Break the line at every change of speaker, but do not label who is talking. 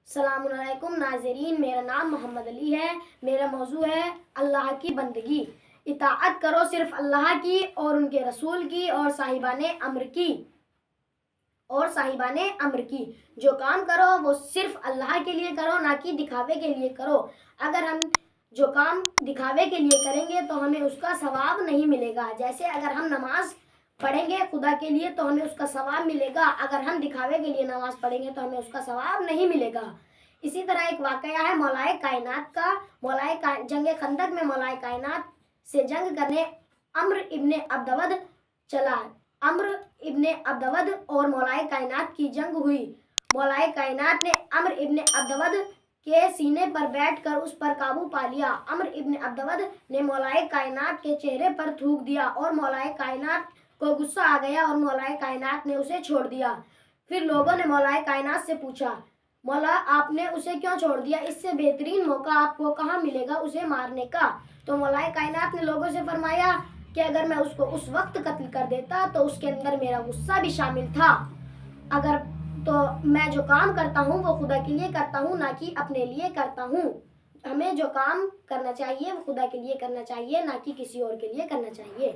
السلام علیکم ناظرین، میرا نام محمد علی ہے۔ میرا موضوع ہے اللہ کی بندگی۔ اطاعت کرو صرف اللہ کی اور ان کے رسول کی اور صاحبان امر کی۔ جو کام کرو وہ صرف اللہ کے لیے کرو، نہ کہ دکھاوے کے لیے کرو۔ اگر ہم جو کام دکھاوے کے لیے کریں گے تو ہمیں اس کا ثواب نہیں ملے گا۔ جیسے اگر ہم نماز پڑھیں گے خدا کے لیے تو ہمیں اس کا ثواب ملے گا، اگر ہم دکھاوے کے لیے نماز پڑھیں گے تو ہمیں اس کا ثواب نہیں ملے گا۔ اسی طرح ایک واقعہ ہے مولا کائنات کا۔ جنگ خندق میں مولا کائنات سے جنگ کرنے عمرو ابن عبدود چلا۔ عمرو ابن عبدود اور مولا کائنات کی جنگ ہوئی۔ مولا کائنات نے عمرو ابن عبدود کے سینے پر بیٹھ کر اس پر قابو پا لیا۔ عمرو ابن عبدود نے مولا کائنات کے چہرے پر تھوک دیا اور مولا کائنات کو غصہ آ گیا اور مولا کائنات نے اسے چھوڑ دیا۔ پھر لوگوں نے مولا کائنات سے پوچھا، مولا آپ نے اسے کیوں چھوڑ دیا؟ اس سے بہترین موقع آپ کو کہاں ملے گا اسے مارنے کا؟ تو مولا کائنات نے لوگوں سے فرمایا کہ اگر میں اس کو اس وقت قتل کر دیتا تو اس کے اندر میرا غصہ بھی شامل تھا۔ تو میں جو کام کرتا ہوں وہ خدا کے لیے کرتا ہوں، نہ کہ اپنے لیے کرتا ہوں۔ ہمیں جو کام کرنا چاہیے وہ خدا کے لیے کرنا چاہیے، نہ کہ کسی اور کے لیے کرنا چاہیے۔